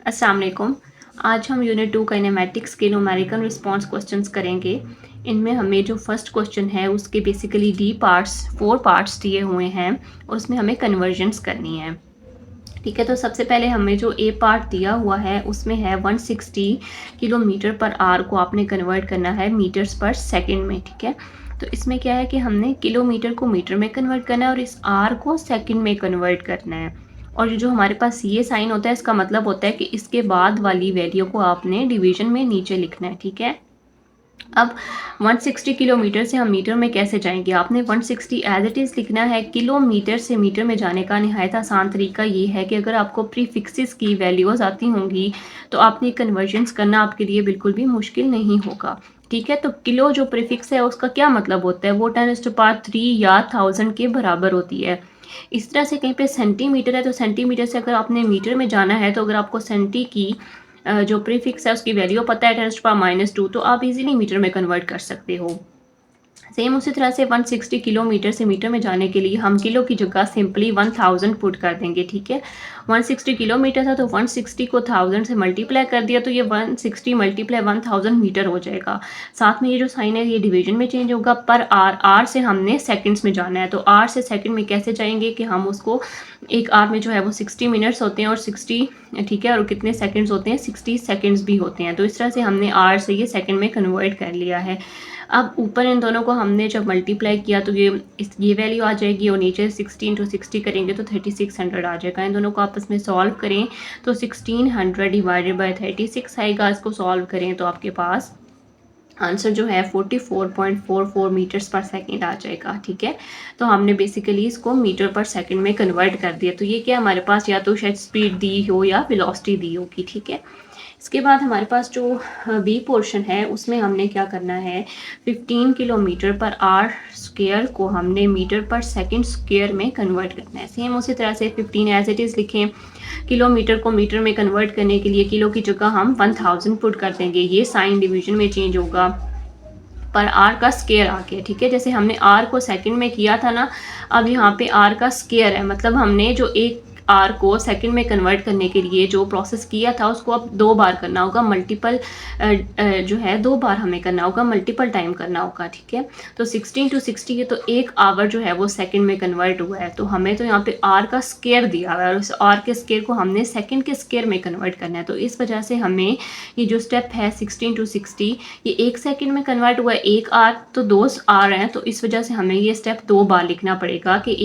अस्सलाम वालेकुम। आज हम यूनिट 2 काइनेमैटिक्स के न्यूमेरिकल रिस्पॉन्स क्वेश्चंस करेंगे। इनमें हमें जो फर्स्ट क्वेश्चन है उसके बेसिकली डी पार्ट्स 4 पार्ट्स दिए हुए हैं और उसमें हमें कन्वर्जन्स करनी है। ठीक है, तो सबसे पहले हमें जो ए पार्ट दिया हुआ है उसमें है 160 किलोमीटर पर आवर को आपने कन्वर्ट करना है मीटर्स पर सेकंड में। ठीक है, तो इसमें क्या है कि हमने किलोमीटर को मीटर में कन्वर्ट करना है और इस आर को सेकंड में कन्वर्ट करना है। और जो हमारे पास ये साइन होता है इसका मतलब होता है कि इसके बाद वाली वैल्यू को आपने डिवीजन में नीचे लिखना है। ठीक है, अब 160 किलोमीटर से हम मीटर में कैसे जाएंगे, आपने 160 एज इट इज़ लिखना है। किलोमीटर से मीटर में जाने का निहायत आसान तरीका ये है कि अगर आपको प्रीफिक्सेस की वैल्यूज़ आती होंगी तो आपने कन्वर्जन्स करना आपके लिए बिल्कुल भी मुश्किल नहीं होगा। ठीक है, तो किलो जो प्रीफिक्स है उसका क्या मतलब होता है, वो 10⁻³ या 1000 के बराबर होती है। इस तरह से कहीं पे सेंटीमीटर है तो सेंटीमीटर से अगर आपने मीटर में जाना है तो अगर आपको सेंटी की जो प्रीफिक्स है उसकी वैल्यू पता है 10⁻⁻² तो आप इजीली मीटर में कन्वर्ट कर सकते हो। सेम उसी तरह से 160 किलोमीटर से मीटर में जाने के लिए हम किलो की जगह सिंपली 1000 पुट कर देंगे। ठीक है, 160 किलोमीटर था तो 160 को 1000 से मल्टीप्लाई कर दिया तो ये 160 मल्टीप्लाई 1000 मीटर हो जाएगा। साथ में ये जो साइन है ये डिवीजन में चेंज होगा पर आर, आर से हमने सेकंड्स में जाना है तो आर से सेकंड में कैसे जाएंगे कि हम उसको एक आर में जो है वो 60 मिनट्स होते हैं और 60, ठीक है, और कितने सेकंड्स होते हैं 60 सेकंड्स भी होते हैं। तो इस तरह से हमने आर से ये सेकंड में कन्वर्ट कर लिया है। अब ऊपर इन दोनों को हमने जब मल्टीप्लाई किया तो ये वैल्यू आ जाएगी और नीचे 60 × 60 करेंगे तो 3600 आ जाएगा। इन दोनों को आपस में सॉल्व करें तो 1600 डिवाइडेड बाय 36 आएगा। इसको सॉल्व करें तो आपके पास आंसर जो है 44.44 मीटर्स पर सेकेंड आ जाएगा। ठीक है, तो हमने बेसिकली इसको मीटर पर सेकेंड में कन्वर्ट कर दिया। तो ये क्या हमारे पास या तो शायद स्पीड दी हो या वेलोसिटी दी होगी। ठीक है, इसके बाद हमारे पास जो बी पोर्शन है उसमें हमने क्या करना है, 15 किलोमीटर पर आवर स्क्वायर को हमने मीटर पर सेकंड स्क्वायर में कन्वर्ट करना है। सेम उसी तरह से 15 एज इट इज़ लिखें। किलोमीटर को मीटर में कन्वर्ट करने के लिए किलो की जगह हम 1000 पुट कर देंगे। ये साइन डिवीजन में चेंज होगा पर आर का स्क्वायर आ गया। ठीक है, जैसे हमने आर को सेकंड में किया था ना, अब यहाँ पे आर का स्क्वायर है, मतलब हमने जो एक आर को सेकंड में कन्वर्ट करने के लिए जो प्रोसेस किया था उसको अब 2 बार करना होगा। मल्टीपल जो है 2 बार हमें करना होगा, मल्टीपल टाइम करना होगा। ठीक है, तो 16 × 60 है तो 1 आवर जो है वो सेकंड में कन्वर्ट हुआ है। तो हमें तो यहाँ पे आर का स्क्वायर दिया हुआ है और उस आर के स्क्वायर को हमने सेकंड के स्क्वायर में कन्वर्ट करना है। तो इस वजह से हमें ये जो स्टेप है 16 × 60 ये 1 सेकंड में कन्वर्ट हुआ है, 1 आर तो 2 आर हैं, तो इस वजह से हमें ये स्टेप 2 बार लिखना पड़ेगा कि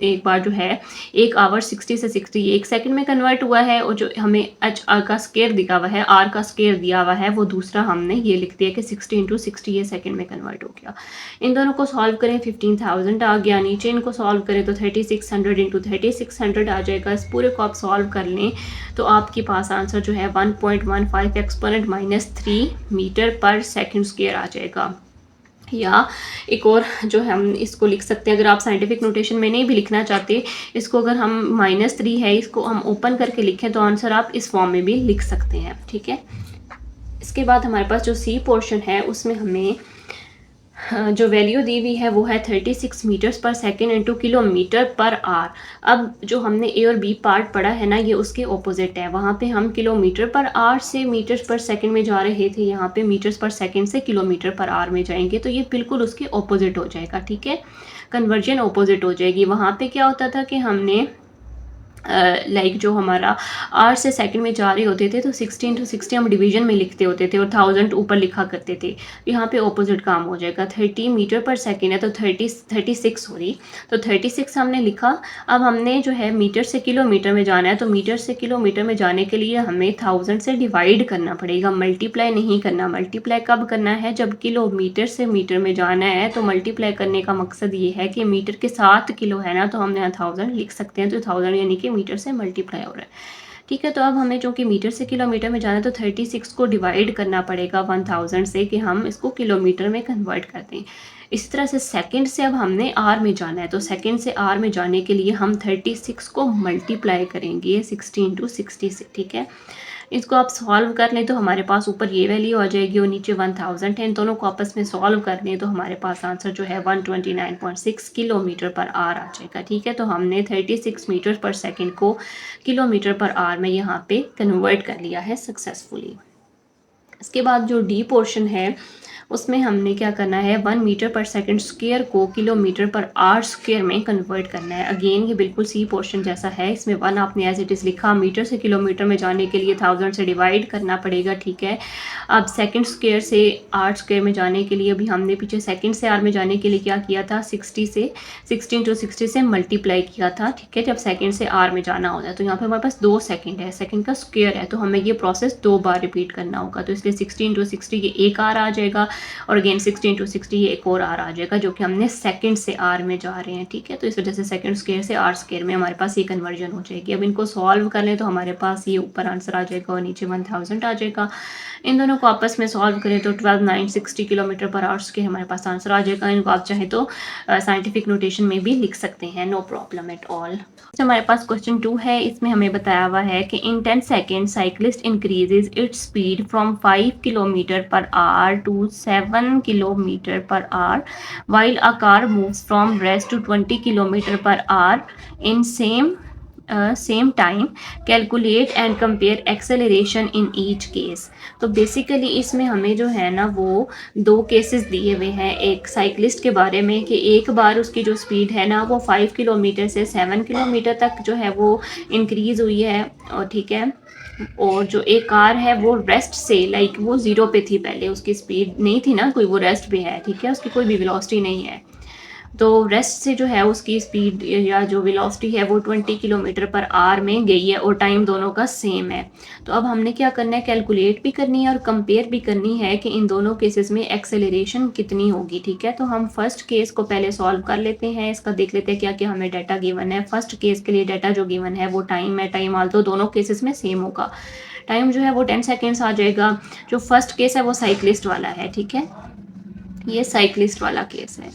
एक बार जो है 1 आवर 60 से 60 1 सेकंड में कन्वर्ट हुआ है और जो हमें एच आर का स्क्वायर दिया हुआ है, आर का स्क्वायर दिया हुआ है, वो दूसरा हमने ये लिख दिया कि 60 × 60 ये सेकंड में कन्वर्ट हो गया। इन दोनों को सॉल्व करें 15000 आ गया, नीचे इनको सॉल्व करें तो 3600 × 3600 आ जाएगा। इस पूरे को आप सॉल्व कर लें तो आपके पास आंसर जो है 1.15 एक्सपोनेंट -3 मीटर पर सेकंड स्क्वायर आ जाएगा। या एक और जो हम इसको लिख सकते हैं, अगर आप साइंटिफिक नोटेशन में नहीं भी लिखना चाहते, इसको अगर हम -3 है इसको हम ओपन करके लिखें तो आंसर आप इस फॉर्म में भी लिख सकते हैं। ठीक है, इसके बाद हमारे पास जो सी पोर्शन है उसमें हमें जो वैल्यू दी हुई है वो है 36 मीटर्स पर second into kilometre per our. अब जो हमने ए और बी पार्ट पढ़ा है ना, ये उसके ऑपोजिट है। वहाँ पे हम किलोमीटर पर आवर से मीटर्स पर सेकंड में जा रहे थे, यहाँ पे मीटर्स पर सेकंड से किलोमीटर पर आवर में जाएंगे तो ये बिल्कुल उसके ऑपोजिट हो जाएगा। ठीक है, कन्वर्जन ऑपोजिट हो जाएगी। वहाँ पे क्या होता था कि हमने लाइक जो हमारा आर से सेकंड में जा रहे होते थे तो 16 × 60 हम डिवीजन में लिखते होते थे और 1000 ऊपर लिखा करते थे। यहाँ पे ऑपोजिट काम हो जाएगा। 30 मीटर पर सेकंड है तो 36 सॉरी, तो 36 हमने लिखा। अब हमने जो है मीटर से किलोमीटर में जाना है तो मीटर से किलोमीटर में जाने के लिए हमें 1000 से डिवाइड करना पड़ेगा, मल्टीप्लाई नहीं करना। मल्टीप्लाई कब करना है, जब किलोमीटर से मीटर में जाना है तो मल्टीप्लाई करने का मकसद ये है कि मीटर के साथ किलो है ना, तो हमने यहाँ 1000 लिख सकते हैं, तो 1000 यानी कि मीटर से मल्टीप्लाई हो रहा है। ठीक है, तो अब हमें जो कि मीटर से किलोमीटर में जाना है तो 36 को डिवाइड करना पड़ेगा 1000 से कि हम इसको किलोमीटर में कन्वर्ट कर दें। इसी तरह से सेकंड से अब हमने आर में जाना है, तो सेकंड से आर में जाने के लिए हम 36 को मल्टीप्लाई करेंगे 60 इंटू 60 से, ठीक है। इसको आप सॉल्व कर लें तो हमारे पास ऊपर ये वैल्यू आ जाएगी और नीचे 1000 है। इन दोनों को आपस में सॉल्व कर लें तो हमारे पास आंसर जो है 129.6 किलोमीटर पर आर आ जाएगा, ठीक है। तो हमने 36 मीटर पर सेकेंड को किलोमीटर पर आर में यहाँ पे कन्वर्ट कर लिया है सक्सेसफुली। इसके बाद जो डी पोर्शन है उसमें हमने क्या करना है, 1 मीटर पर सेकंड स्क्वायर को किलोमीटर पर आर स्क्वायर में कन्वर्ट करना है। अगेन ये बिल्कुल सी पोर्शन जैसा है, इसमें 1 आपने एज इट इज़ लिखा, मीटर से किलोमीटर में जाने के लिए 1000 से डिवाइड करना पड़ेगा, ठीक है। अब सेकंड स्क्वायर से आर स्क्वायर में जाने के लिए अभी हमने पीछे सेकंड से आर में जाने के लिए क्या किया था, 60 इंटू 60 से मल्टीप्लाई किया था, ठीक है, जब सेकंड से आर में जाना होता है। तो यहाँ पे हमारे पास 2 सेकंड है, सेकंड का स्क्वायर है, तो हमें ये प्रोसेस 2 बार रिपीट करना होगा। तो इसलिए 60 इंटू 60 ये एक आर आ जाएगा और अगेन 60 इंटू 60 ये एक और आर आ जाएगा, जो कि हमने सेकंड से आर में जा रहे हैं, ठीक है। तो इस वजह से सेकंड स्क्वायर से आर स्क्वायर में हमारे पास ये कन्वर्जन हो जाएगी। अब इनको सॉल्व कर लें तो हमारे पास ये ऊपर आंसर आ जाएगा और नीचे 1000 आ जाएगा। इन दोनों को आपस में सॉल्व करें तो 12960 किलोमीटर पर आवर्स के हमारे पास आंसर आ जाएगा। इनको आप चाहे तो साइंटिफिक नोटेशन में भी लिख सकते हैं, नो प्रॉब्लम एट ऑल। हमारे पास क्वेश्चन 2 है, इसमें हमें बताया हुआ है कि in 10 second cyclist increases its speed from 5 kilometre per hour to 7 kilometre per hour while a car moves from rest to 20 kilometer per hour in same time, calculate and compare acceleration in each case। तो basically इसमें हमें जो है ना वो 2 cases दिए हुए हैं, एक साइक्लिस्ट के बारे में कि एक बार उसकी जो स्पीड है ना वो 5 किलोमीटर से 7 किलोमीटर तक जो है वो इंक्रीज़ हुई है, और ठीक है। और जो एक कार है वो रेस्ट से लाइक वो 0 पे थी, पहले उसकी स्पीड नहीं थी ना कोई, वो रेस्ट पे है, ठीक है, उसकी कोई भी वेलोसिटी नहीं है। तो रेस्ट से जो है उसकी स्पीड या जो वेलोसिटी है वो 20 किलोमीटर पर आवर में गई है और टाइम दोनों का सेम है। तो अब हमने क्या करना है, कैलकुलेट भी करनी है और कंपेयर भी करनी है कि इन दोनों केसेस में एक्सेलरेशन कितनी होगी, ठीक है। तो हम फर्स्ट केस को पहले सॉल्व कर लेते हैं, इसका देख लेते हैं क्या क्या हमें डाटा गिवन है। फर्स्ट केस के लिए डाटा जो गिवन है वो टाइम है, टाइम आल्सो दोनों केसेस में सेम होगा। टाइम जो है वो 10 सेकेंड्स आ जाएगा। जो फर्स्ट केस है वो साइक्लिस्ट वाला है, ठीक है, ये साइक्लिस्ट वाला केस है,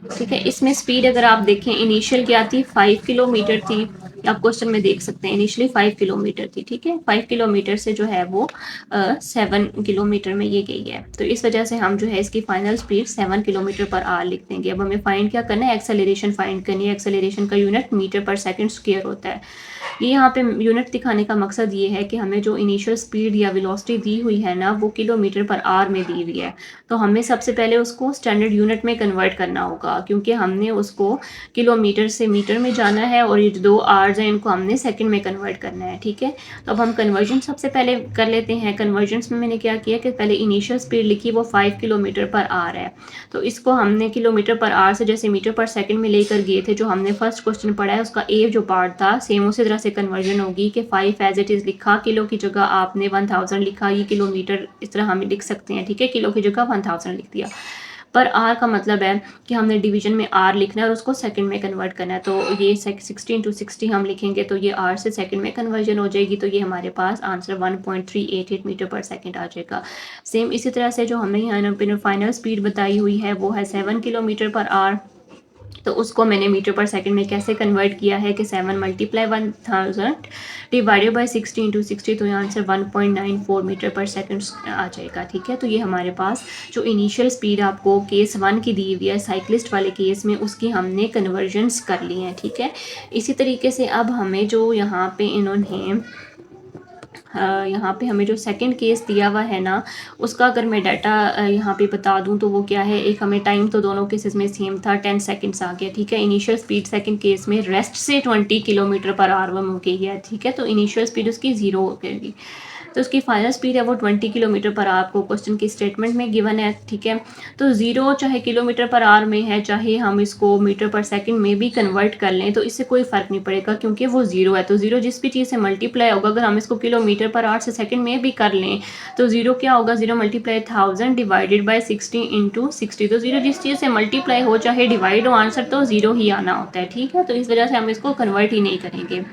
ठीक है। इसमें स्पीड अगर आप देखें इनिशियल क्या थी, 5 किलोमीटर थी, आप क्वेश्चन में देख सकते हैं इनिशियली 5 किलोमीटर थी, ठीक है। 5 किलोमीटर से जो है वो 7 किलोमीटर में ये गई है, तो इस वजह से हम जो है इसकी final speed 7 kilometre per our लिख देंगे। अब हमें फाइंड क्या करना है, एक्सेलरेशन फाइंड करनी है। एक्सेलरेशन का यूनिट मीटर पर सेकंड स्क्वायर होता है। ये यहाँ पे यूनिट दिखाने का मकसद ये है कि हमें जो इनिशियल स्पीड या वेलोसिटी दी हुई है ना वो किलोमीटर पर आवर में दी हुई है, तो हमें सबसे पहले उसको स्टैंडर्ड यूनिट में कन्वर्ट करना होगा, क्योंकि हमने उसको किलोमीटर से मीटर में जाना है और ये जो 2 आवर्स हैं इनको हमने सेकंड में कन्वर्ट करना है, ठीक है। तो अब हम कन्वर्जन सबसे पहले कर लेते हैं। कन्वर्जन्स में मैंने क्या किया कि पहले इनिशियल स्पीड लिखी वो 5 किलोमीटर पर आवर है, तो इसको हमने किलोमीटर पर आवर से जैसे मीटर पर सेकंड में लेकर गए थे, जो हमने फर्स्ट क्वेश्चन पढ़ा है उसका ए जो पार्ट था सेम उसी तरह से कन्वर्जन होगी कि 5 एज इट इज़ लिखा, किलो की जगह आपने 1000 लिखा, ये किलोमीटर इस तरह हम लिख सकते हैं, ठीक है, किलो की जगह 1000 लिख दिया। पर आर का मतलब है कि हमने डिवीजन में आर लिखना है और उसको सेकंड में कन्वर्ट करना है, तो ये 60 इंटू 60 हम लिखेंगे तो ये आर से सेकंड में कन्वर्जन हो जाएगी, तो ये हमारे पास आंसर 1.388 मीटर पर सेकंड आ जाएगा। सेम इसी तरह से जो हमने यहाँ फाइनल स्पीड बताई हुई है वो है 7 किलोमीटर पर आर, तो उसको मैंने मीटर पर सेकंड में कैसे कन्वर्ट किया है कि 7 मल्टीप्लाई 1000 डिवाइडेड बाय 60 इंटू 60, तो यहाँ आंसर 1.94 मीटर पर सेकंड आ जाएगा, ठीक है। तो ये हमारे पास जो इनिशियल स्पीड आपको केस 1 की दी हुई है साइक्लिस्ट वाले केस में उसकी हमने कन्वर्जन्स कर ली हैं, ठीक है। इसी तरीके से अब हमें जो यहाँ पे इन्होंने यहाँ पे हमें जो सेकंड केस दिया हुआ है ना उसका अगर मैं डाटा यहाँ पे बता दूँ तो वो क्या है, एक हमें टाइम तो दोनों केसेस में सेम था, 10 सेकंड्स आ गया, ठीक है। इनिशियल स्पीड सेकंड केस में रेस्ट से 20 किलोमीटर पर आवर हो गई है, ठीक है, तो इनिशियल स्पीड उसकी 0 हो गई, तो उसकी फाइनल स्पीड है वो 20 किलोमीटर पर आवर आपको क्वेश्चन की स्टेटमेंट में गिवन है, ठीक है। तो 0 चाहे किलोमीटर पर आवर में है, चाहे हम इसको मीटर पर सेकंड में भी कन्वर्ट कर लें तो इससे कोई फ़र्क नहीं पड़ेगा, क्योंकि वो 0 है, तो 0 जिस भी चीज़ से मल्टीप्लाई होगा, अगर हम इसको किलोमीटर पर आवर से सेकंड में भी कर लें तो 0 क्या होगा, 0 मल्टीप्लाई 1000 डिवाइडेड बाई 60 इंटू 60, तो 0 जिस चीज़ से मल्टीप्लाई हो चाहे डिवाइड हो आंसर तो 0 ही आना होता है, ठीक है। तो इस वजह से हम इसको कन्वर्ट ही नहीं करेंगे।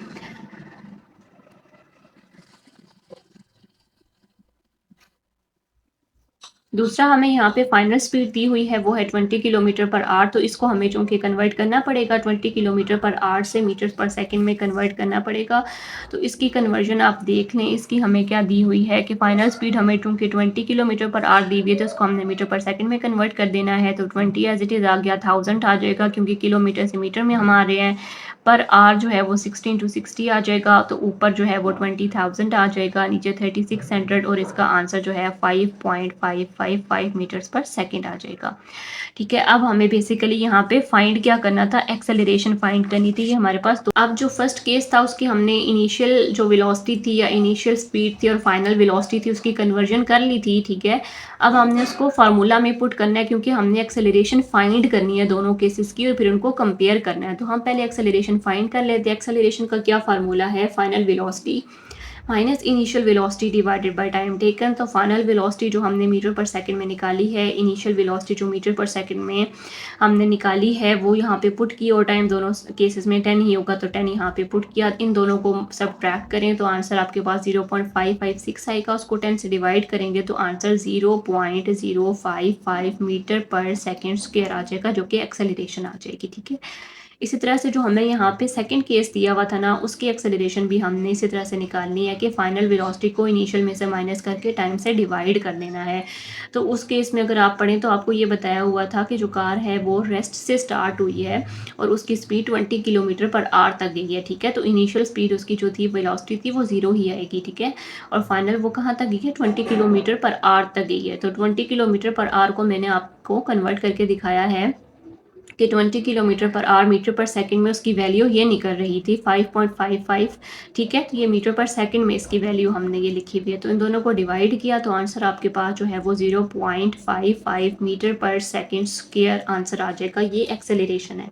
दूसरा हमें यहाँ पे फाइनल स्पीड दी हुई है वो है 20 किलोमीटर पर आवर, तो इसको हमें चूँकि कन्वर्ट करना पड़ेगा 20 किलोमीटर पर आवर से मीटर पर सेकंड में कन्वर्ट करना पड़ेगा। तो इसकी कन्वर्जन आप देख लें, इसकी हमें क्या दी हुई है कि फाइनल स्पीड हमें चूँकि 20 किलोमीटर पर आवर दी हुई है, तो इसको हमने मीटर पर सेकंड में कन्वर्ट कर देना है। तो 20 एज इट इज़ आ गया, 1000 आ जाएगा क्योंकि किलोमीटर से मीटर में हम आ रहे हैं। पर आवर जो है वो 16 टू 60 आ जाएगा, तो ऊपर जो है वो 20,000 आ जाएगा, नीचे 3600 और इसका आंसर जो है 5.555 मीटर्स पर सेकंड आ जाएगा। ठीक है, अब हमें बेसिकली यहाँ पे फाइंड क्या करना था, एक्सेलरेशन फाइंड करनी थी हमारे पास। तो अब जो फर्स्ट केस था उसकी हमने इनिशियल जो वेलोसिटी थी या इनिशियल स्पीड थी और फाइनल वेलोसिटी थी उसकी कन्वर्जन कर ली थी। ठीक है, अब हमने उसको फार्मूला में पुट करना है क्योंकि हमने एक्सेलरेशन फाइंड करनी है दोनों केसेस की और फिर उनको कंपेयर करना है। तो हम पहले एक्सेलरेशन फाइंड कर लेते हैं। एक्सेलरेशन का क्या फार्मूला है, final velocity minus initial velocity divided by time taken. तो फाइनल वेलोसिटी जो हमने मीटर पर सेकंड में निकाली है, इनिशियल वेलोसिटी जो मीटर पर सेकंड में हमने निकाली है वो यहाँ पे पुट की और टाइम दोनों केसेस में 10 ही होगा तो 10 यहाँ पे पुट किया। इन दोनों को सब्ट्रैक्ट करें तो आंसर आपके पास 0.556 आएगा। उसको 10 से डिवाइड करेंगे तो answer 0.055 metre per second square आ जाएगा, जो कि एक्सेलरेशन आ जाएगी। ठीक है, इसी तरह से जो हमें यहाँ पे सेकंड केस दिया हुआ था ना, उसकी एक्सेलरेशन भी हमने इसी तरह से निकालनी है कि फाइनल वेलोसिटी को इनिशियल में से माइनस करके टाइम से डिवाइड कर देना है। तो उस केस में अगर आप पढ़ें तो आपको ये बताया हुआ था कि जो कार है वो रेस्ट से स्टार्ट हुई है और उसकी स्पीड 20 किलोमीटर पर आवर तक गई है। ठीक है, तो इनिशियल स्पीड उसकी जो थी वेलोसिटी थी वो 0 ही आएगी। ठीक है, और फाइनल वो कहाँ तक गई है, 20 किलोमीटर पर आवर तक गई है। तो 20 किलोमीटर पर आवर को मैंने आपको कन्वर्ट करके दिखाया है कि 20 किलोमीटर पर आवर मीटर पर सेकंड में उसकी वैल्यू ये निकल रही थी 5.55। ठीक है, तो ये मीटर पर सेकंड में इसकी वैल्यू हमने ये लिखी हुई है। तो इन दोनों को डिवाइड किया तो आंसर आपके पास जो है वो 0.55 मीटर पर सेकंड स्क्वायर आंसर आ जाएगा। ये एक्सेलरेशन है।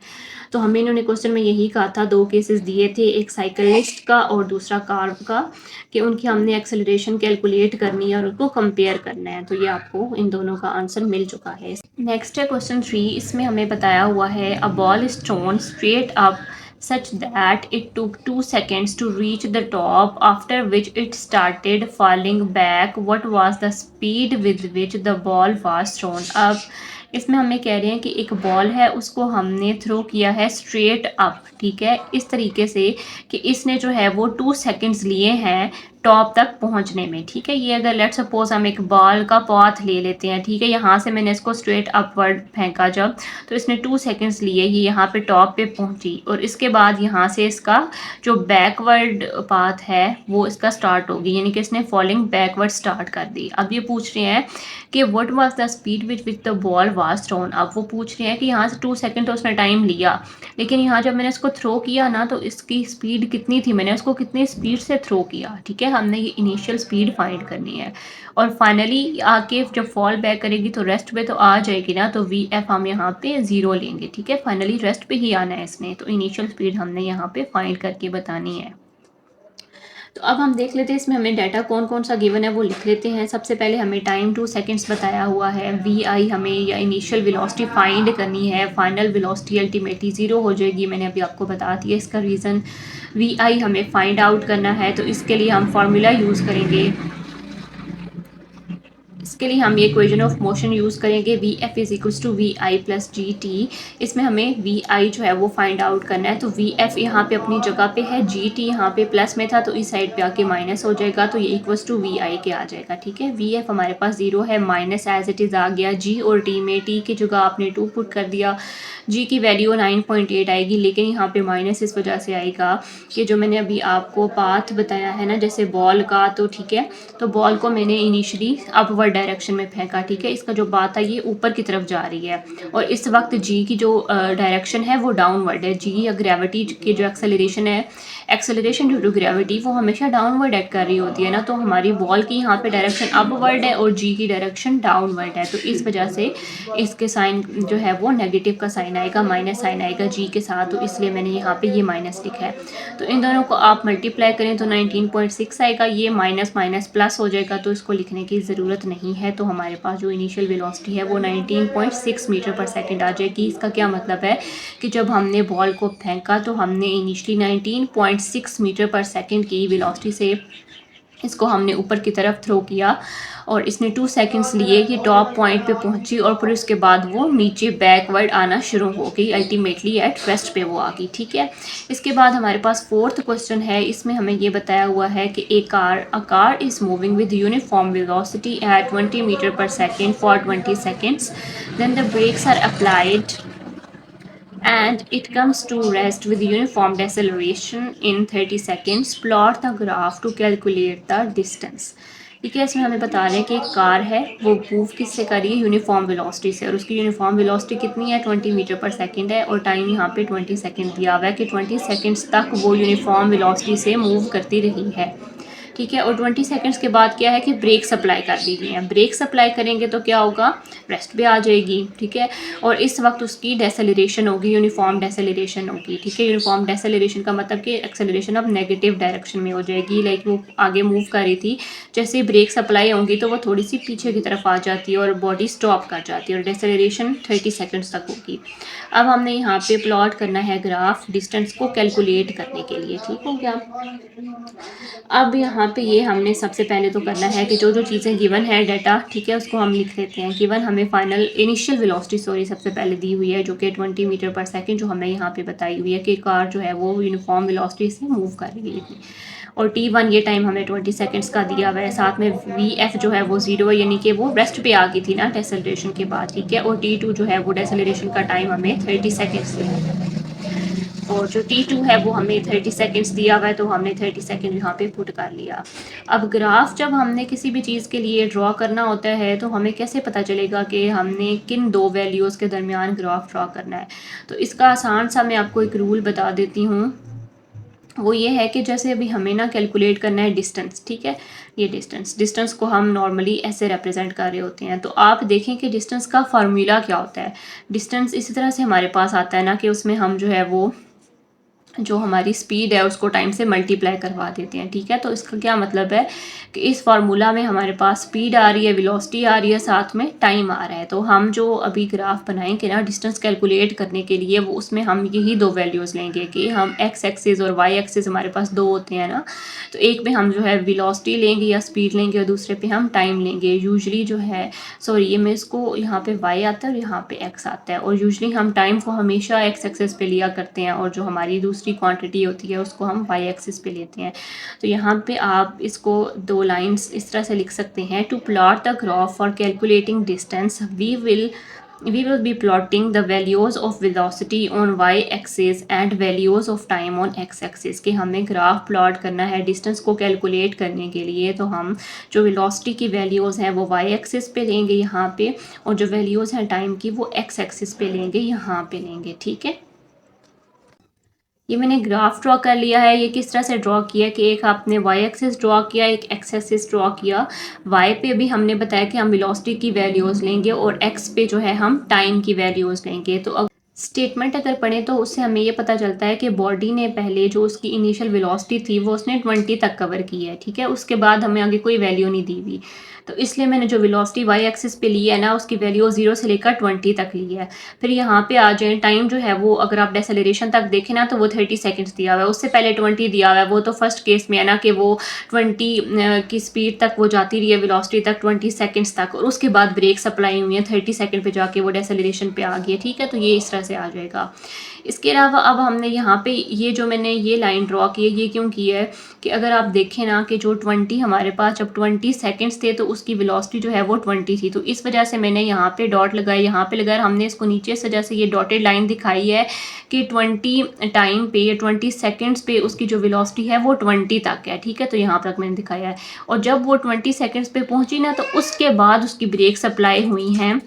तो हमें इन्होंने क्वेश्चन में यही कहा था, दो केसेस दिए थे, एक साइकिलिस्ट का और दूसरा कार का, कि उनकी हमने एक्सेलरेशन कैलकुलेट करनी है और उनको कंपेयर करना है। तो ये आपको इन दोनों का आंसर मिल चुका है। नेक्स्ट है क्वेश्चन 3। इसमें हमें बताया हुआ है a ball is throne straight up such that it took 2 seconds to reach the top, after which it started falling back. What was the speed with which the ball was thrown up? इसमें हमें कह रहे हैं कि एक ball है उसको हमने थ्रो किया है स्ट्रेट अप। ठीक है, इस तरीके से कि इसने जो है वो 2 सेकंड्स लिए हैं टॉप तक पहुंचने में। ठीक है, ये अगर लेट सपोज हम एक बॉल का पाथ ले लेते हैं। ठीक है, यहाँ से मैंने इसको स्ट्रेट अपवर्ड फेंका जब, तो इसने 2 सेकंड्स लिए, ये यहाँ पे टॉप पे पहुंची और इसके बाद यहाँ से इसका जो बैकवर्ड पाथ है वो इसका स्टार्ट होगी, यानी कि इसने फॉलिंग बैकवर्ड स्टार्ट कर दी। अब ये पूछ रहे हैं कि what was the speed which the ball was thrown. अब वो पूछ रहे हैं कि यहाँ से 2 सेकंड तो उसने टाइम लिया, लेकिन यहाँ जब मैंने इसको थ्रो किया ना तो इसकी स्पीड कितनी थी, मैंने उसको कितनी स्पीड से थ्रो किया। ठीक है, हमने ये इनिशियल स्पीड फाइंड करनी है और फाइनली आके जब फॉल बैक करेगी तो रेस्ट पे तो आ जाएगी ना, तो वी एफ हम यहाँ पे 0 लेंगे। ठीक है, फाइनली रेस्ट पे ही आना है इसने, तो इनिशियल स्पीड हमने यहाँ पे फाइंड करके बतानी है। तो अब हम देख लेते हैं इसमें हमें डाटा कौन कौन सा गिवन है वो लिख लेते हैं। सबसे पहले हमें टाइम 2 सेकंड्स बताया हुआ है। वी आई हमें या इनिशियल वेलोसिटी फाइंड करनी है। फाइनल वेलोसिटी अल्टीमेटली 0 हो जाएगी, मैंने अभी आपको बता दिया इसका रीज़न। वी आई हमें फाइंड आउट करना है, तो इसके लिए हम फार्मूला यूज़ करेंगे। इसके लिए हम ये इक्वेशन ऑफ मोशन यूज़ करेंगे, v f is equals to v i plus g t. इसमें हमें वी आई जो है वो फाइंड आउट करना है। तो वी एफ यहाँ पे अपनी जगह पे है, जी टी यहाँ पे प्लस में था तो इस साइड पे आके माइनस हो जाएगा, तो ये इक्वल्स टू वी आई के आ जाएगा। ठीक है, वी एफ हमारे पास 0 है, माइनस एज इट इज़ आ गया। जी और टी में टी की जगह आपने 2 पुट कर दिया, जी की वैल्यू 9.8 आएगी, लेकिन यहाँ पे माइनस इस वजह से आएगा कि जो मैंने अभी आपको पाथ बताया है ना जैसे बॉल का, तो ठीक है, तो बॉल को मैंने इनिशियली अपवर्ड डायरेक्शन में फेंका। ठीक है, इसका जो बात है ये ऊपर की तरफ जा रही है और इस वक्त जी की जो डायरेक्शन है वो डाउनवर्ड है। जी या ग्रेविटी की जो एक्सेलरेशन है, एक्सेलरेशन ड्यू टू ग्रेविटी, वो हमेशा डाउनवर्ड एक्ट कर रही होती है ना, तो हमारी बॉल की यहाँ पे डायरेक्शन अपवर्ड है और जी की डायरेक्शन डाउनवर्ड है, तो इस वजह से इसके साइन जो है वो नेगेटिव का साइन आएगा, माइनस साइन आएगा जी के साथ, तो इसलिए मैंने यहाँ पे ये माइनस लिखा है। तो इन दोनों को आप मल्टीप्लाई करें तो 19.6 आएगा, ये माइनस माइनस प्लस हो जाएगा, तो इसको लिखने की ज़रूरत नहीं है। तो हमारे पास जो इनिशियल वेलोसिटी है वो 19.6 मीटर पर सेकंड आ जाएगी। इसका क्या मतलब है कि जब हमने बॉल को फेंका तो हमने इनिशियली 19.6 मीटर पर सेकंड की वेलोसिटी से इसको हमने ऊपर की तरफ थ्रो किया और इसने 2 सेकंड्स लिए, ये टॉप पॉइंट पे पहुंची और फिर उसके बाद वो नीचे बैकवर्ड आना शुरू हो गई, अल्टीमेटली एट रेस्ट पे वो आ गई। ठीक है, इसके बाद हमारे पास फोर्थ क्वेश्चन है। इसमें हमें ये बताया हुआ है कि a car is moving with uniform velocity at 20 meter per second for 20 seconds, then the brakes are applied and it comes to rest with uniform deceleration in 30 seconds. Plot the graph to calculate the distance. ठीक है, इसमें हमें बता रहे हैं कि एक car है, वो मूव किससे कर रही है, यूनिफॉर्म वेलोसिटी से, और उसकी यूनिफॉर्म वेलोसिटी कितनी है, 20 मीटर पर सेकंड है, और टाइम यहाँ पे 20 सेकंड दिया हुआ है कि 20 सेकंड्स तक वो यूनिफॉर्म वेलोसिटी से मूव करती रही है। ठीक है, और 20 सेकंड्स के बाद क्या है कि ब्रेक सप्लाई कर दी गई है। ब्रेक सप्लाई करेंगे तो क्या होगा, रेस्ट पे आ जाएगी। ठीक है, और इस वक्त उसकी डेसेलरेशन होगी, यूनिफॉर्म डेसेलरेशन होगी। ठीक है, यूनिफॉर्म डेसेलरेशन का मतलब कि एक्सेलरेशन अब नेगेटिव डायरेक्शन में हो जाएगी, लाइक वो आगे मूव कर रही थी, जैसे ब्रेक सप्लाई होंगी तो वो थोड़ी सी पीछे की तरफ आ जाती है और बॉडी स्टॉप कर जाती है, और डेसेलरेशन 30 सेकेंड्स तक होगी। अब हमने यहाँ पे प्लॉट करना है ग्राफ डिस्टेंस को कैलकुलेट करने के लिए। ठीक हो गया। अब यहाँ पे ये हमने सबसे पहले तो करना है कि जो जो चीज़ें गिवन है डाटा, ठीक है, उसको हम लिख लेते हैं। गिवन हमें फाइनल इनिशियल वेलोसिटी सबसे पहले दी हुई है, जो कि 20 मीटर पर सेकंड, जो हमें यहाँ पे बताई हुई है कि कार जो है वो यूनिफॉर्म वेलोसिटी से मूव कर रही है। और T1 ये टाइम हमें 20 सेकंड्स का दिया हुआ है, साथ में VF जो है वो 0 यानी कि वो रेस्ट पे आ गई थी ना डेसेलरेशन के बाद। ठीक है, और T2 जो है वो डेसेलरेशन का टाइम हमें 30 सेकंड्स दिया है, और जो T2 है वो हमें 30 सेकंड्स दिया हुआ है, तो हमने 30 सेकंड यहाँ पे पुट कर लिया। अब ग्राफ जब हमने किसी भी चीज़ के लिए ड्रॉ करना होता है तो हमें कैसे पता चलेगा कि हमने किन दो वैल्यूज़ के दरमियान ग्राफ ड्रॉ करना है। तो इसका आसान सा मैं आपको एक रूल बता देती हूँ, वो ये है कि जैसे अभी हमें ना कैलकुलेट करना है डिस्टेंस। ठीक है, ये डिस्टेंस को हम नॉर्मली ऐसे रिप्रेजेंट कर रहे होते हैं, तो आप देखें कि डिस्टेंस का फार्मूला क्या होता है। डिस्टेंस इसी तरह से हमारे पास आता है ना कि उसमें हम जो है वो जो हमारी स्पीड है उसको टाइम से मल्टीप्लाई करवा देते हैं। ठीक है, तो इसका क्या मतलब है कि इस फार्मूला में हमारे पास स्पीड आ रही है, वेलोसिटी आ रही है, साथ में टाइम आ रहा है। तो हम जो अभी ग्राफ बनाएंगे ना डिस्टेंस कैलकुलेट करने के लिए, वो उसमें हम यही दो वैल्यूज़ लेंगे कि हम एक्स एक्सिस और वाई एक्सिस हमारे पास दो होते हैं ना, तो एक पे हम जो है वेलोसिटी लेंगे या स्पीड लेंगे और दूसरे पे हम टाइम लेंगे। यूजली जो है ये में इसको यहाँ पे वाई आता है और यहाँ पे एक्स आता है, और यूजली हम टाइम को हमेशा एक्स एक्सिस पे लिया करते हैं, और जो हमारी दूसरी क्वांटिटी होती है उसको हम वाई एक्सिस पे लेते हैं। तो यहाँ पे आप इसको दो लाइंस इस तरह से लिख सकते हैं, to plot the graph for calculating distance we will be plotting the values of velocity on y-axis and values of time on x-axis। कि हमें ग्राफ प्लॉट करना है डिस्टेंस को कैलकुलेट करने के लिए, तो हम जो वेलोसिटी की वैल्यूज़ हैं वो y-axis पे लेंगे यहाँ पे, और जो वैल्यूज़ हैं टाइम की वो x-axis पे लेंगे, यहाँ पे लेंगे। ठीक है, ये मैंने ग्राफ ड्रॉ कर लिया है। ये किस तरह से ड्रॉ किया कि एक आपने वाई एक्सिस ड्रॉ किया, एक एक्स एक्सिस ड्रॉ किया। वाई पे भी हमने बताया कि हम वेलोसिटी की वैल्यूज़ लेंगे, और एक्स पे जो है हम टाइम की वैल्यूज़ लेंगे। तो स्टेटमेंट अगर पढ़ें तो उससे हमें ये पता चलता है कि बॉडी ने पहले जो उसकी इनिशियल वेलोसिटी थी वो उसने 20 तक कवर की है। ठीक है, उसके बाद हमें आगे कोई वैल्यू नहीं दी हुई, तो इसलिए मैंने जो वेलोसिटी वाई एक्सिस पे ली है ना, उसकी वैल्यू 0 से लेकर 20 तक ली है। फिर यहाँ पे आ जाए, टाइम जो है वो अगर आप डेसेलरेशन तक देखें ना तो वो 30 सेकंड्स दिया हुआ है, उससे पहले 20 दिया हुआ है। वो तो फर्स्ट केस में है ना कि वो 20 की स्पीड तक वो जाती रही है, वेलोसिटी तक 20 सेकंड्स तक, और उसके बाद ब्रेक सप्लाई हुई है 30 सेकंड पे जाके वो डेसेलरेशन पे आ गई है। ठीक है, तो ये इस तरह से आ जाएगा। इसके अलावा अब हमने यहाँ पे ये जो मैंने ये लाइन ड्रॉ की है, ये क्यों की है कि अगर आप देखें ना कि जो 20 हमारे पास जब 20 सेकंड्स थे तो उसकी वेलोसिटी जो है वो 20 थी, तो इस वजह से मैंने यहाँ पे डॉट लगाया, यहाँ पे लगाया। हमने इसको नीचे से जैसे ये डॉटेड लाइन दिखाई है कि 20 टाइम पे या 20 सेकंड्स पे उसकी जो वेलोसिटी है वो 20 तक है। ठीक है, तो यहाँ तक मैंने दिखाया है, और जब वो 20 सेकंड्स पे पहुँची ना तो उसके बाद उसकी ब्रेक सप्लाई हुई हैं,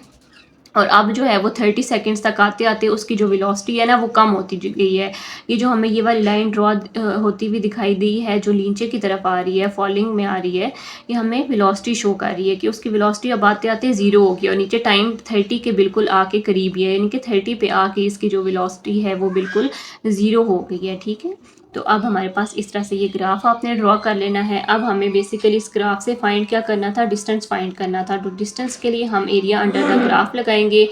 और अब जो है वो 30 सेकंड्स तक आते आते उसकी जो वेलोसिटी है ना वो कम होती गई है। ये जो हमें ये वाली लाइन ड्रॉ होती हुई दिखाई दी है, जो नीचे की तरफ आ रही है, फॉलिंग में आ रही है, ये हमें वेलोसिटी शो कर रही है कि उसकी वेलोसिटी अब आते आते 0 हो गई, और नीचे टाइम 30 के बिल्कुल आके करीब ही है, यानी कि 30 पे आके इसकी जो वेलोसिटी है वो बिल्कुल 0 हो गई है। ठीक है, तो अब हमारे पास इस तरह से ये ग्राफ आपने ड्रॉ कर लेना है। अब हमें बेसिकली इस ग्राफ से फाइंड क्या करना था, डिस्टेंस फाइंड करना था। तो डिस्टेंस के लिए हम एरिया अंडर द ग्राफ लगाएंगे।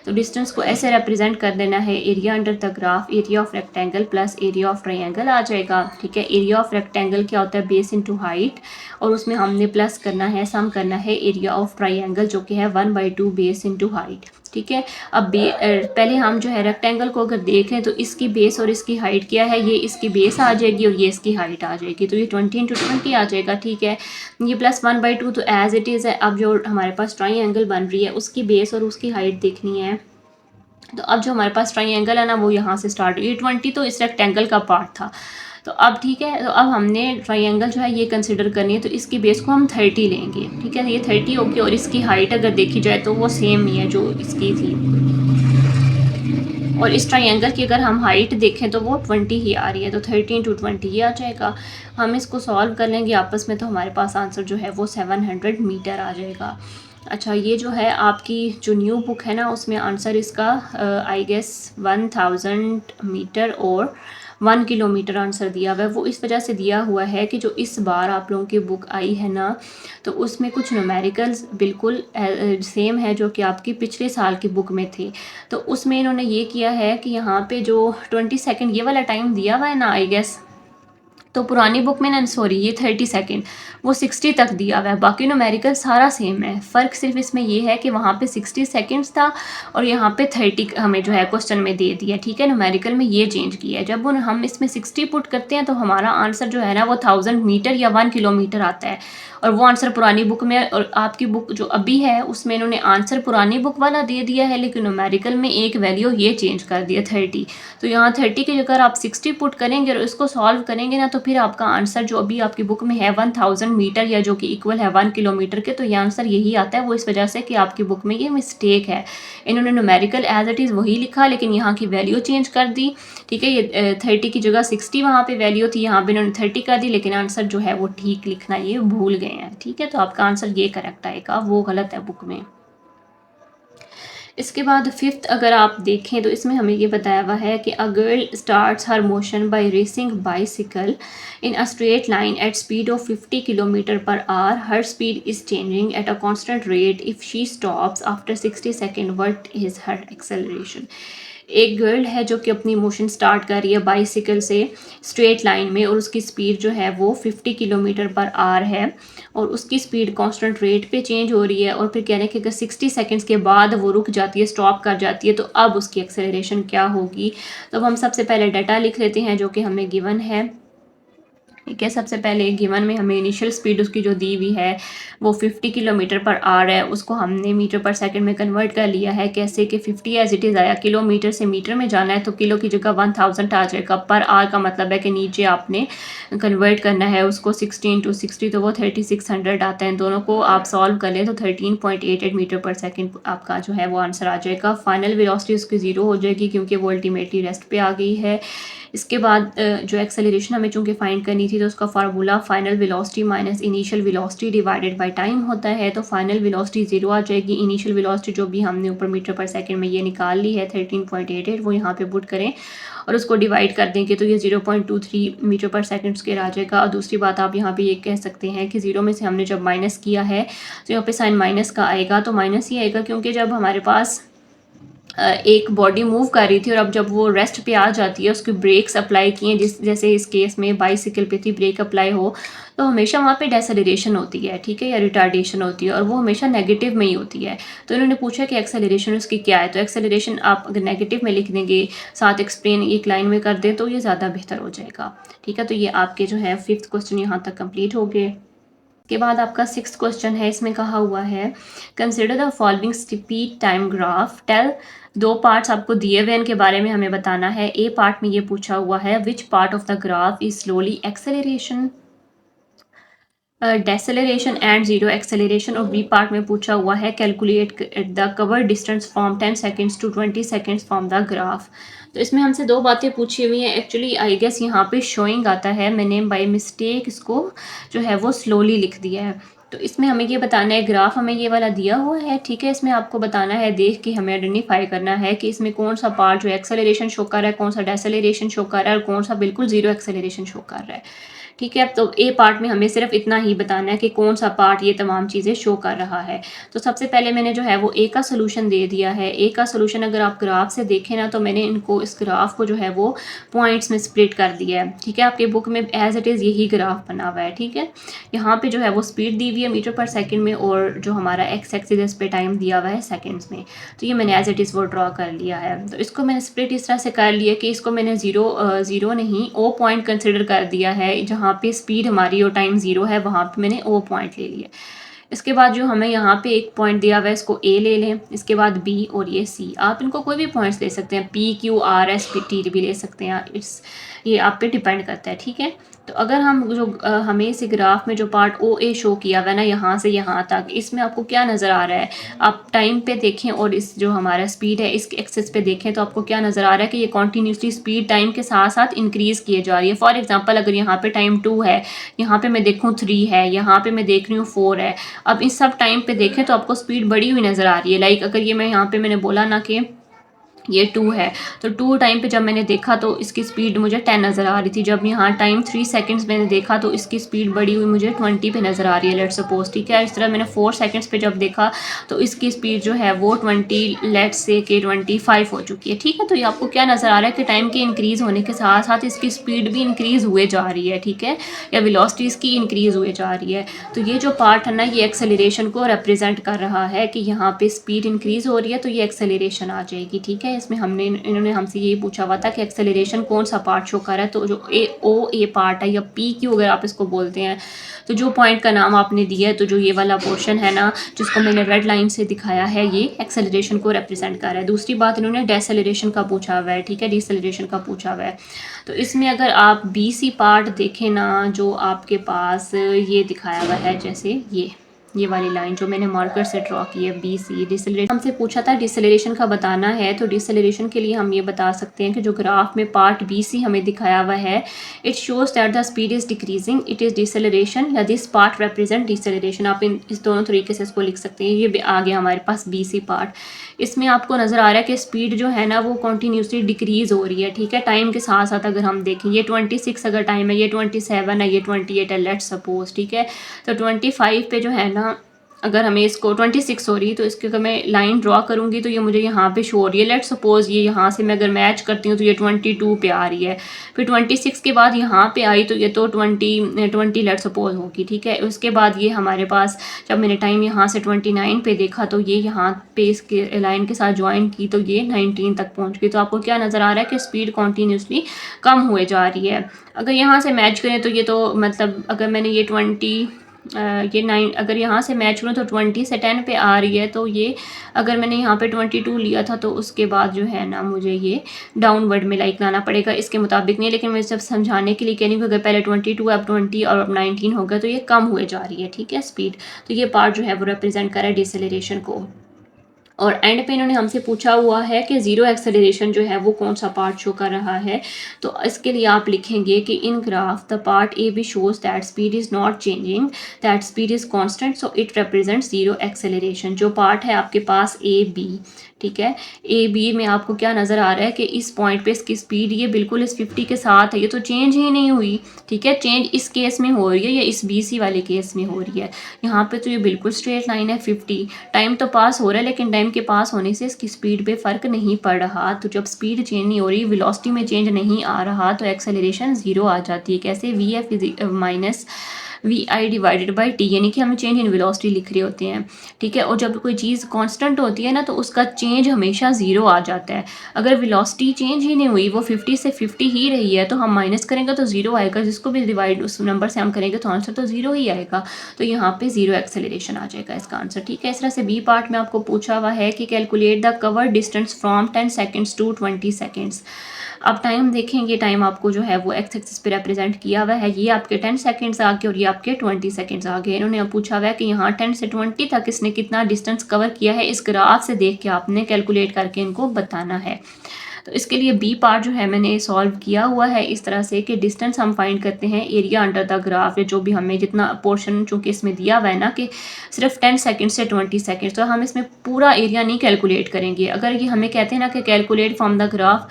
तो डिस्टेंस को ऐसे रिप्रेजेंट कर देना है, area under the graph area of rectangle plus area of triangle आ जाएगा। ठीक है, एरिया ऑफ रेक्टेंगल क्या होता है, बेस इंटू हाइट, और उसमें हमने प्लस करना है, सम करना है एरिया ऑफ ट्रायंगल जो कि है 1/2 बेस इंटू हाइट। ठीक है, अब पहले हम जो है रेक्टेंगल को अगर देखें तो इसकी बेस और इसकी हाइट क्या है, ये इसकी बेस आ जाएगी और ये इसकी हाइट आ जाएगी। तो ये 20 इंटू 20 आ जाएगा। ठीक है, ये प्लस 1/2 तो एज इट इज़ है। अब जो हमारे पास ट्राइंगल बन रही है उसकी बेस और उसकी हाइट देखनी है। तो अब जो हमारे पास ट्राइंगल है ना वो यहाँ से स्टार्ट हुई, 20 तो इस रेक्टेंगल का पार्ट था। तो अब ठीक है, तो अब हमने ट्राइंगल जो है ये कंसिडर करनी है। तो इसकी बेस को हम 30 लेंगे। ठीक है, ये 30 होगी और इसकी हाइट अगर देखी जाए तो वो सेम ही है जो इसकी थी। और इस ट्राइंगल की अगर हम हाइट देखें तो वो 20 ही आ रही है। तो 30 इंटू 20 ये आ जाएगा। हम इसको सॉल्व कर लेंगे आपस में, तो हमारे पास आंसर जो है वो 700 मीटर आ जाएगा। अच्छा, ये जो है आपकी जो न्यू बुक है ना उसमें आंसर इसका आई गेस 1000 मीटर और 1 किलोमीटर आंसर दिया हुआ है। वो इस वजह से दिया हुआ है कि जो इस बार आप लोगों की बुक आई है ना तो उसमें कुछ न्यूमेरिकल्स बिल्कुल सेम है जो कि आपकी पिछले साल की बुक में थे। तो उसमें इन्होंने ये किया है कि यहाँ पे जो 20 सेकेंड ये वाला टाइम दिया हुआ है ना आई गेस, तो पुरानी बुक में ना सॉरी ये 30 सेकेंड वो 60 तक दिया हुआ है। बाकी न्यूमेरिकल सारा सेम है, फ़र्क सिर्फ इसमें ये है कि वहाँ पे 60 सेकेंड्स था और यहाँ पे 30 हमें जो है क्वेश्चन में दे दिया। ठीक है, न्यूमेरिकल में ये चेंज किया है। जब हम इसमें 60 पुट करते हैं तो हमारा आंसर जो है ना वो 1000 मीटर या 1 किलोमीटर आता है। और वो आंसर पुरानी बुक में और आपकी बुक जो अभी है उसमें इन्होंने आंसर पुरानी बुक वाला दे दिया है, लेकिन न्यूमेरिकल में एक वैल्यू ये चेंज कर दिया 30। तो यहाँ 30 की जगह आप 60 पुट करेंगे और इसको सॉल्व करेंगे ना तो फिर आपका आंसर जो अभी आपकी बुक में है 1000 मीटर या जो कि इक्वल है 1 किलोमीटर के, तो ये आंसर यही आता है। वो इस वजह से कि आपकी बुक में ये मिस्टेक है, इन्होंने न्यूमेरिकल एज इट इज़ वही लिखा लेकिन यहाँ की वैल्यू चेंज कर दी। ठीक है, ये 30 की जगह 60 वहाँ पे वैल्यू थी, यहाँ पे इन्होंने 30 कर दी, लेकिन आंसर जो है वो ठीक लिखना ये भूल गए हैं। ठीक है, तो आपका आंसर ये करेक्ट आएगा, वो गलत है बुक में। इसके बाद फिफ्थ अगर आप देखें तो इसमें हमें ये बताया हुआ है कि a girl starts her motion by racing bicycle in a straight line at speed of 50 kilometre per hour. Her speed is changing at a constant rate if she stops after 60 second, what is her acceleration. एक girl है जो कि अपनी motion start कर रही है bicycle से straight line में और उसकी स्पीड जो है वो 50 किलोमीटर पर आवर है और उसकी स्पीड कांस्टेंट रेट पे चेंज हो रही है। और फिर कह रहे हैं कि अगर 60 सेकंड्स के बाद वो रुक जाती है, स्टॉप कर जाती है, तो अब उसकी एक्सेलरेशन क्या होगी। तो हम सबसे पहले डाटा लिख लेते हैं जो कि हमें गिवन है। ठीक है, सबसे पहले गिवन में हमें इनिशियल स्पीड उसकी जो दी हुई है वो 50 किलोमीटर पर आवर है, उसको हमने मीटर पर सेकंड में कन्वर्ट कर लिया है। कैसे कि 50 एज इट इज़ आया, किलोमीटर से मीटर में जाना है तो किलो की जगह 1000 आ जाएगा। पर आवर का मतलब है कि नीचे आपने कन्वर्ट करना है उसको 60 इंटू 60, तो वो 3600 आता है। दोनों को आप सॉल्व कर लें तो 13.88 मीटर पर सेकेंड आपका जो है वो आंसर आ जाएगा। फाइनल वेलोसिटी उसकी ज़ीरो हो जाएगी क्योंकि वो अल्टीमेटली रेस्ट पे आ गई है। इसके बाद जो एक्सेलरेशन हमें चूँकि फाइंड करनी थी तो उसका formula final velocity minus initial velocity divided by time होता है। तो फाइनल वेलोसिटी 0 आ जाएगी। इनिशियल वेलोसिटी जो भी हमने ऊपर मीटर पर सेकंड में ये निकाल ली है 13.88, वो यहाँ पे पुट करें और उसको डिवाइड कर देंगे तो ये 0.23 मीटर पर सेकंड स्क्वायर आ जाएगा। और दूसरी बात आप यहाँ पे ये कह सकते हैं कि 0 में से हमने जब माइनस किया है तो यहाँ पे साइन माइनस का आएगा। तो माइनस ही आएगा क्योंकि जब हमारे पास एक बॉडी मूव कर रही थी और अब जब वो रेस्ट पे आ जाती है, उसकी ब्रेक्स अप्लाई किए जैसे इस केस में बाइसिकल पे थी, ब्रेक अप्लाई हो तो हमेशा वहाँ पे डेसेलरेशन होती है। ठीक है, या रिटार्डेशन होती है और वो हमेशा नेगेटिव में ही होती है। तो इन्होंने पूछा कि एक्सेलरेशन उसकी क्या है, तो एक्सेलरेशन आप अगर नेगेटिव में लिख देंगे साथ एक्सप्लेन एक लाइन में कर दें तो ये ज़्यादा बेहतर हो जाएगा। ठीक है, तो ये आपके जो है फिफ्थ क्वेश्चन यहाँ तक कंप्लीट हो गए। के बाद आपका सिक्स्थ क्वेश्चन है, इसमें कहा हुआ है consider the following speed time graph tell. दो पार्ट्स आपको दिए हुए इनके बारे में हमें बताना है। ए पार्ट में ये पूछा हुआ है which part of the graph is slowly acceleration deceleration and zero acceleration. और बी पार्ट में पूछा हुआ है calculate the cover distance from 10 seconds to 20 seconds from the graph. तो इसमें हमसे दो बातें पूछी हुई हैं। एक्चुअली आई गेस यहाँ पे शोइंग आता है, मैंने बाय मिस्टेक इसको जो है वो स्लोली लिख दिया है। तो इसमें हमें ये बताना है, ग्राफ हमें ये वाला दिया हुआ है, ठीक है। इसमें आपको बताना है, देख के हमें आइडेंटिफाई करना है कि इसमें कौन सा पार्ट जो एक्सेलरेशन शो कर रहा है, कौन सा डेसेलरेशन शो कर रहा है और कौन सा बिल्कुल जीरो एक्सेलरेशन शो कर रहा है, ठीक है। तो ए पार्ट में हमें सिर्फ इतना ही बताना है कि कौन सा पार्ट ये तमाम चीज़ें शो कर रहा है। तो सबसे पहले मैंने जो है वो ए का सोल्यूशन दे दिया है। ए का सोल्यूशन अगर आप ग्राफ से देखें ना, तो मैंने इनको, इस ग्राफ को जो है वो पॉइंट्स में स्प्लिट कर दिया है, ठीक है। आपके बुक में एज इट इज़ यही ग्राफ बना हुआ है, ठीक है। यहाँ पे जो है वो स्पीड दी हुई है मीटर पर सेकंड में, और जो हमारा एक्स एक्सिस इस पे टाइम दिया हुआ है सेकंड्स में। तो ये मैंने एज इट इज़ वो ड्रॉ कर लिया है। तो इसको मैंने स्प्लिट इस तरह से कर लिया कि इसको मैंने ज़ीरो नहीं ओ पॉइंट कंसिडर कर दिया है। जहाँ पे स्पीड हमारी और टाइम ज़ीरो है वहाँ पे मैंने ओ पॉइंट ले लिया। इसके बाद जो हमें यहाँ पे एक पॉइंट दिया हुआ है, इसको ए ले लें। इसके बाद बी और ये सी, आप इनको कोई भी पॉइंट्स ले सकते हैं, P Q R S P T भी ले सकते हैं, ये आप पे डिपेंड करता है, ठीक है। तो अगर हम जो हमें इस ग्राफ में जो पार्ट ओ ए शो किया हुआ है ना, यहाँ से यहाँ तक, इसमें आपको क्या नज़र आ रहा है, आप टाइम पे देखें और इस जो हमारा स्पीड है इसके एक्सेस पे देखें, तो आपको क्या नज़र आ रहा है कि ये कॉन्टीन्यूसली स्पीड टाइम के साथ साथ इंक्रीज़ किए जा रही है। फॉर एग्जांपल अगर यहाँ पे टाइम 2 है, यहाँ पे मैं देखूँ 3 है, यहाँ पे मैं देख रही हूँ 4 है, अब इस सब टाइम पे देखें तो आपको स्पीड बढ़ी हुई नज़र आ रही है। लाइक अगर ये मैं यहाँ पे मैंने बोला ना कि ये 2 है, तो 2 टाइम पे जब मैंने देखा तो इसकी स्पीड मुझे 10 नज़र आ रही थी। जब यहाँ टाइम 3 सेकंड्स मैंने देखा तो इसकी स्पीड बढ़ी हुई मुझे 20 पे नज़र आ रही है, लेट्स सपोज, ठीक है। इस तरह मैंने 4 सेकंड्स पे जब देखा तो इसकी स्पीड जो है वो 20, लेट्स से कि 25 हो चुकी है, ठीक है। तो ये आपको क्या नज़र आ रहा है कि टाइम के इंक्रीज़ होने के साथ साथ इसकी स्पीड भी इंक्रीज़ हुए जा रही है, ठीक है, या वेलोसिटी इसकी इंक्रीज़ हुए जा रही है। तो ये जो पार्ट है ना, ये एक्सेलरेशन को रिप्रेजेंट कर रहा है कि यहाँ पे स्पीड इंक्रीज़ हो रही है, तो ये एक्सेलरेशन आ जाएगी, ठीक है। इसमें इन्होंने हमसे ये पूछा हुआ था कि एक्सेलरेशन कौन सा पार्ट शो कर रहा है, तो जो ए पार्ट है, या पी क्यू अगर आप इसको बोलते हैं, तो जो पॉइंट का नाम आपने दिया है, तो जो ये वाला पोर्शन है ना जिसको मैंने रेड लाइन से दिखाया है, ये एक्सेलरेशन को रिप्रेजेंट कर रहा है। दूसरी बात इन्होंने डेसेलरेशन का पूछा हुआ है, ठीक है, डिसेलरेशन का पूछा हुआ है। तो इसमें अगर आप बी सी पार्ट देखें ना, जो आपके पास ये दिखाया हुआ है, जैसे ये वाली लाइन जो मैंने मार्कर से ड्रॉ की है, बी सी, डिसेलरेशन हमसे पूछा था, डिसेलरेशन का बताना है। तो डिसेलरेशन के लिए हम ये बता सकते हैं कि जो ग्राफ में पार्ट बी सी हमें दिखाया हुआ है, it shows that the speed is decreasing, it is deceleration, या दिस पार्ट रिप्रेजेंट डिसेलरेशन। आप इस दोनों तरीके से इसको लिख सकते हैं। ये आ गया हमारे पास बी सी पार्ट। इसमें आपको नज़र आ रहा है कि स्पीड जो है ना वो कॉन्टीन्यूसली डिक्रीज़ हो रही है, ठीक है, टाइम के साथ साथ। अगर हम देखें, ये 26 अगर टाइम है, ये 27 है, ये 28 है, लेट्स सपोज, ठीक है। तो 25 पे जो है ना, अगर हमें इसको 26 हो रही है, तो इसके अगर मैं लाइन ड्रॉ करूँगी तो ये मुझे यहाँ पे शो हो रही है। लेट्स सपोज ये यहाँ से मैं अगर मैच करती हूँ तो ये 22 पे आ रही है, फिर 26 के बाद यहाँ पे आई तो ये तो 20 लेट्स सपोज होगी, ठीक है। उसके बाद ये हमारे पास, जब मैंने टाइम यहाँ से 29 पे देखा तो ये यहाँ पे इसके लाइन के साथ ज्वाइन की तो ये 19 तक पहुँच गई। तो आपको क्या नज़र आ रहा है कि स्पीड कॉन्टीन्यूसली कम हुए जा रही है। अगर यहाँ से मैच करें तो ये तो मतलब अगर मैंने ये 9 अगर यहाँ से मैच करूँ तो 20 से 10 पे आ रही है, तो ये अगर मैंने यहाँ पे 22 लिया था तो उसके बाद जो है ना मुझे ये डाउनवर्ड में लाइक लाना पड़ेगा, इसके मुताबिक नहीं। लेकिन मैं जब समझाने के लिए कह रही हूँ, अगर पहले 22 अब 20 और अब 19 हो गया तो ये कम हुए जा रही है, ठीक है, स्पीड। तो ये पार्ट जो है वो रिप्रेजेंट कर रहा है डिसेलरेशन को। और एंड पे इन्होंने हमसे पूछा हुआ है कि ज़ीरो एक्सेलरेशन जो है वो कौन सा पार्ट शो कर रहा है। तो इसके लिए आप लिखेंगे कि in graph the part a b shows that speed is not changing, that speed is constant, so it represents zero acceleration. जो पार्ट है आपके पास ए बी, ठीक है, ए बी में आपको क्या नज़र आ रहा है कि इस पॉइंट पे इसकी स्पीड ये बिल्कुल इस 50 के साथ है, ये तो चेंज ही नहीं हुई, ठीक है। चेंज इस केस में हो रही है या इस बी सी वाले केस में हो रही है। यहाँ पे तो ये बिल्कुल स्ट्रेट लाइन है 50, टाइम तो पास हो रहा है लेकिन टाइम के पास होने से इसकी स्पीड पे फ़र्क नहीं पड़ रहा। तो जब स्पीड चेंज नहीं हो रही, वेलोसिटी में चेंज नहीं आ रहा, तो एक्सेलरेशन ज़ीरो आ जाती है। कैसे, V F minus V I divided by T, यानी कि हम चेंज इन वेलोसिटी लिख रहे होते हैं, ठीक है। और जब कोई चीज़ कांस्टेंट होती है ना तो उसका चेंज हमेशा ज़ीरो आ जाता है। अगर वेलोसिटी चेंज ही नहीं हुई, वो 50 से 50 ही रही है, तो हम माइनस करेंगे तो ज़ीरो आएगा, जिसको भी डिवाइड उस नंबर से हम करेंगे तो आंसर तो ज़ीरो ही आएगा। तो यहाँ पे ज़ीरो एक्सेलरेशन आ जाएगा इसका आंसर, ठीक है। इस तरह से बी पार्ट में आपको पूछा हुआ है कि calculate the cover distance from 10 seconds to 20 seconds. अब टाइम देखेंगे, टाइम आपको जो है वो एक्स एक्सिस पे रिप्रेजेंट किया हुआ है। ये आपके 10 सेकंड्स आ गए और ये आपके 20 सेकंड्स आ गए। इन्होंने पूछा हुआ है कि यहाँ 10 से 20 तक इसने कितना डिस्टेंस कवर किया है, इस ग्राफ से देख के आपने कैलकुलेट करके इनको बताना है। तो इसके लिए बी पार्ट जो है मैंने सॉल्व किया हुआ है इस तरह से कि डिस्टेंस हम फाइंड करते हैं एरिया अंडर द ग्राफ, या जो भी हमें जितना पोर्शन चूँकि इसमें दिया हुआ है ना कि सिर्फ 10 सेकंड से 20 सेकंड, तो हम इसमें पूरा एरिया नहीं कैलकुलेट करेंगे। अगर ये हमें कहते हैं ना कि calculate from the graph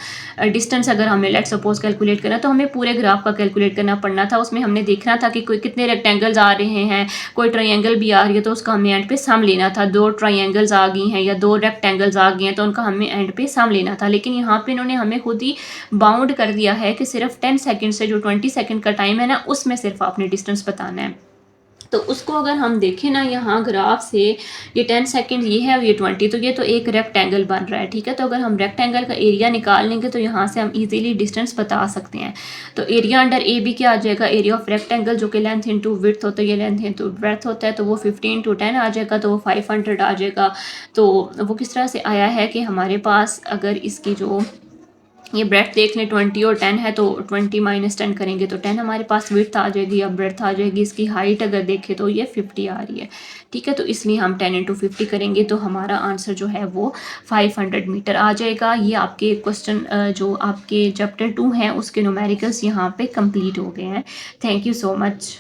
distance, अगर हमें लेट सपोज कैलकुलेट करना, तो हमें पूरे ग्राफ का कैलकुलेट करना पड़ना था। उसमें हमने देखना था कि कोई कितने रेक्टेंगल्स आ रहे हैं, कोई ट्रायंगल भी आ रही है तो उसका हमें एंड पे सम लेना था। 2 ट्रायंगल्स आ गई हैं या 2 रेक्टेंगल्स आ गए हैं तो उनका हमें एंड पे सम लेना था। लेकिन यहाँ पे इन्होंने हमें खुद ही बाउंड कर दिया है कि सिर्फ 10 सेकंड से जो 20 सेकंड का टाइम है ना, उसमें सिर्फ आपने डिस्टेंस बताना है। तो उसको अगर हम देखें ना यहाँ ग्राफ से, ये 10 सेकंड ये है और ये 20, तो ये तो एक रेक्टेंगल बन रहा है, ठीक है। तो अगर हम रेक्टेंगल का एरिया निकाल लेंगे तो यहाँ से हम इजीली डिस्टेंस बता सकते हैं। तो एरिया अंडर ए बी क्या आ जाएगा, एरिया ऑफ रेक्टेंगल जो कि लेंथ इंटू विड्थ होता है, ये लेंथ इंटू ब्रेथ होता है, तो वो 15 × 10 आ जाएगा, तो वो 500 आ जाएगा। तो वो किस तरह से आया है कि हमारे पास अगर इसकी जो ये ब्रेथ देख लें 20 और 10 है, तो 20 - 10 करेंगे तो 10 हमारे पास विड्थ आ जाएगी या ब्रेथ आ जाएगी। इसकी हाइट अगर देखें तो ये 50 आ रही है, ठीक है। तो इसलिए हम 10 × 50 करेंगे तो हमारा आंसर जो है वो 500 मीटर आ जाएगा। ये आपके क्वेश्चन जो आपके चैप्टर 2 हैं उसके न्यूमेरिकल्स यहाँ पे कंप्लीट हो गए हैं। Thank you so much.